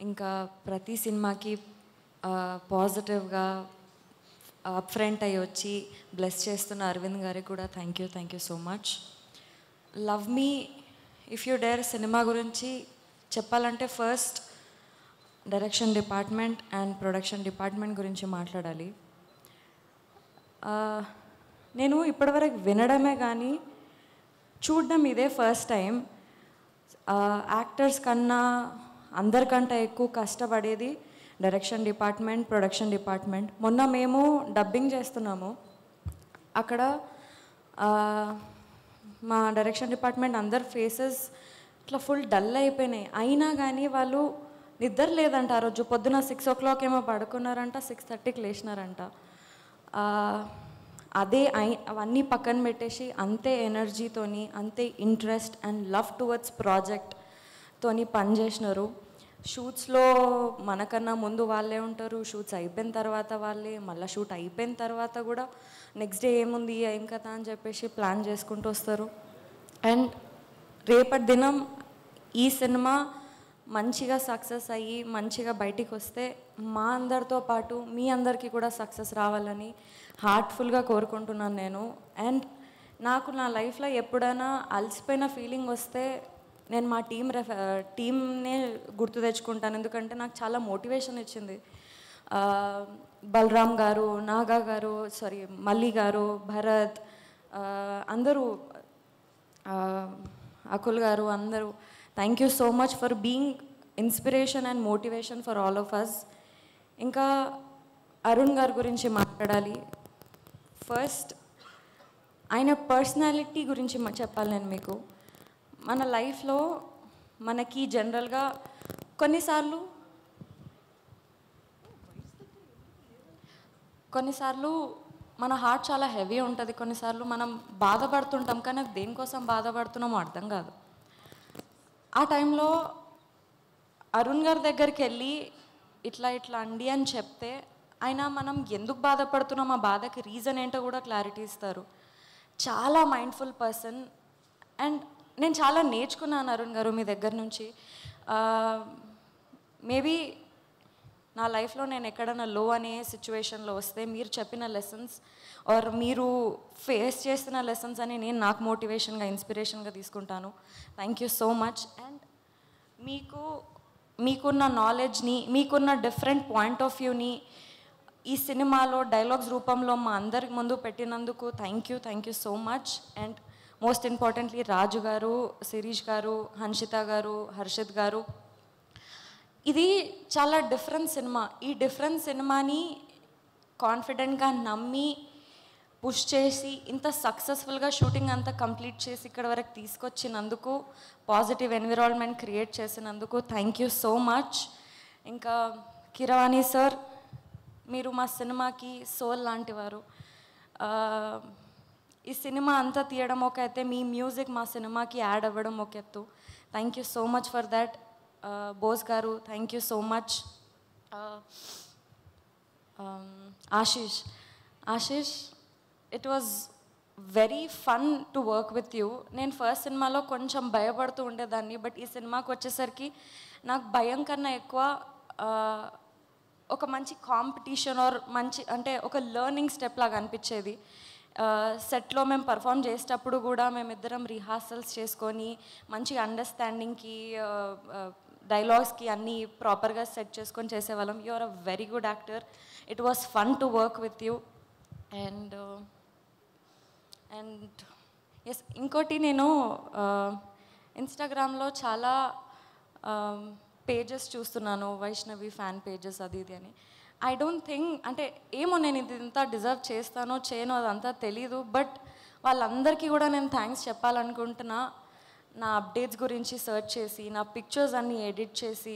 ఇంకా ప్రతి సినిమాకి పాజిటివ్గా అప్ ఫ్రంట్ అయ్యి వచ్చి బ్లెస్ చేస్తున్న అరవింద్ గారికి కూడా thank you so much. Love me if you dare cinema గురించి చెప్పాలంటే first direction department and production department గురించి మాట్లాడాలి. నేను ఇప్పటివరకు వినడమే కానీ చూడడం ఇదే ఫస్ట్ టైం. యాక్టర్స్ కన్నా అందరికంటే ఎక్కువ కష్టపడేది డైరెక్షన్ డిపార్ట్మెంట్, ప్రొడక్షన్ డిపార్ట్మెంట్. మొన్న మేము డబ్బింగ్ చేస్తున్నాము, అక్కడ మా డైరెక్షన్ డిపార్ట్మెంట్ అందరు ఫేసెస్ ఇట్లా ఫుల్ డల్ అయిపోయినాయి. అయినా కానీ వాళ్ళు నిద్ర లేదంట. ఆ రోజు పొద్దున 6 o'clock ఏమో పడుకున్నారంట, 6:30కి లేచినారంట. అవన్నీ పక్కన పెట్టేసి అంతే ఎనర్జీతోని, అంతే ఇంట్రెస్ట్ అండ్ లవ్ టువర్డ్స్ ప్రాజెక్ట్తోని పనిచేసినారు. షూట్స్లో మనకన్నా ముందు వాళ్ళే ఉంటారు, షూట్స్ అయిపోయిన తర్వాత వాళ్ళే, మళ్ళీ షూట్ అయిపోయిన తర్వాత కూడా నెక్స్ట్ డే ఏముంది ఏం కదా అని చెప్పేసి ప్లాన్ చేసుకుంటూ వస్తారు. అండ్ రేపటి దినం ఈ సినిమా మంచిగా సక్సెస్ అయ్యి మంచిగా బయటికి వస్తే మా అందరితో పాటు మీ అందరికీ కూడా సక్సెస్ రావాలని హార్ట్ఫుల్గా కోరుకుంటున్నాను నేను. అండ్ నాకు నా లైఫ్లో ఎప్పుడైనా అలసిపోయిన ఫీలింగ్ వస్తే నేను మా టీమ్నే గుర్తు తెచ్చుకుంటాను, ఎందుకంటే నాకు చాలా మోటివేషన్ ఇచ్చింది. బలరామ్ గారు, నాగా గారు, మల్లి గారు, భరత్, అందరూ, అకుల్ గారు, అందరూ thank you so much for being inspiration and motivation for all of us. ఇంకా అరుణ్ గారి గురించి మాట్లాడాలి. ఫస్ట్ ఆయన పర్సనాలిటీ గురించి చెప్పాలి నేను మీకు. మన లైఫ్లో మనకి జనరల్గా కొన్నిసార్లు మన హార్ట్ చాలా హెవీ ఉంటుంది, కొన్నిసార్లు మనం బాధపడుతుంటాం, కానీ దేనికోసం బాధపడుతున్నామో అర్థం కాదు. ఆ టైంలో అరుణ్ గారి దగ్గరికి వెళ్ళి ఇట్లా అండి అని చెప్తే ఆయన మనం ఎందుకు బాధపడుతున్నాం, ఆ బాధకి రీజన్ ఏంటో కూడా క్లారిటీ ఇస్తారు. చాలా మైండ్ఫుల్ పర్సన్. అండ్ నేను చాలా నేర్చుకున్నాను అరుణ్ గారు మీ దగ్గర నుంచి. మేబీ నా లైఫ్లో నేను ఎక్కడైనా లో అనే సిచ్యువేషన్లో వస్తే మీరు చెప్పిన లెసన్స్ ఆర్ మీరు ఫేస్ చేస్తున్న లెసన్స్ అని నేను నాకు మోటివేషన్గా, ఇన్స్పిరేషన్గా తీసుకుంటాను. Thank you so much. And మీకున్న నాలెడ్జ్ని, మీకున్న డిఫరెంట్ పాయింట్ ఆఫ్ వ్యూని ఈ సినిమాలో డైలాగ్స్ రూపంలో మా అందరికి ముందు పెట్టినందుకు thank you so much. And most importantly Raju garu, Shirish గారు, హన్షిత గారు, హర్షిత్ గారు, ఇది చాలా డిఫరెంట్ సినిమా. ఈ డిఫరెంట్ సినిమాని కాన్ఫిడెంట్గా నమ్మి పుష్ చేసి ఇంత సక్సెస్ఫుల్గా షూటింగ్ అంతా కంప్లీట్ చేసి ఇక్కడ వరకు తీసుకొచ్చినందుకు, పాజిటివ్ ఎన్విరాన్మెంట్ క్రియేట్ చేసినందుకు థ్యాంక్ యూ సో మచ్. ఇంకా కిరవాణి సార్, మీరు మా సినిమాకి సోల్ లాంటివారు. ఈ సినిమా అంతా తీయడం ఒక ఎత్తే, మీ మ్యూజిక్ మా సినిమాకి యాడ్ అవ్వడం ఒక ఎత్తు. Thank you so much for that. Bose garu thank you so much. Ashish, it was very fun to work with you. నేను ఫస్ట్ సినిమాలో కొంచెం భయపడుతూ ఉండేదాన్ని, బట్ ఈ సినిమాకి వచ్చేసరికి నాకు భయం కన్నా ఎక్కువ ఒక మంచి కాంపిటీషన్ ఆర్ మంచి అంటే ఒక లెర్నింగ్ స్టెప్ లాగా అనిపించేది. సెట్లో మేము పర్ఫామ్ చేసేటప్పుడు కూడా మేమిద్దరం రిహార్సల్స్ చేసుకొని మంచి అండర్స్టాండింగ్కి, డైలాగ్స్కి అన్నీ ప్రాపర్గా సెట్ చేసుకొని చేసేవాళ్ళం. You are a very good actor. It was fun to work with you. And yes, ఇంకోటి, నేను ఇన్స్టాగ్రామ్లో చాలా పేజెస్ చూస్తున్నాను, వైష్ణవి ఫ్యాన్ పేజెస్ అది ఇది అని. ఐ డోంట్ థింక్, అంటే ఏమో నేను ఇది ఇంత డిజర్వ్ చేస్తానో చేయనో అదంతా తెలీదు, బట్ వాళ్ళందరికీ కూడా నేను థ్యాంక్స్ చెప్పాలనుకుంటున్నా. నా అప్డేట్స్ గురించి సెర్చ్ చేసి, నా పిక్చర్స్ అన్నీ ఎడిట్ చేసి,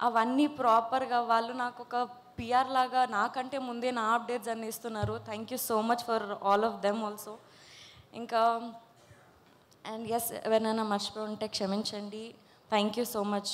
అవన్నీ ప్రాపర్గా వాళ్ళు నాకు ఒక పిఆర్ లాగా నాకంటే ముందే నా అప్డేట్స్ అన్నీ ఇస్తున్నారు. Thank you so much for all of them also. ఇంకా అండ్ ఎస్, ఎవరైనా మర్చిపోయి ఉంటే క్షమించండి. Thank you so much.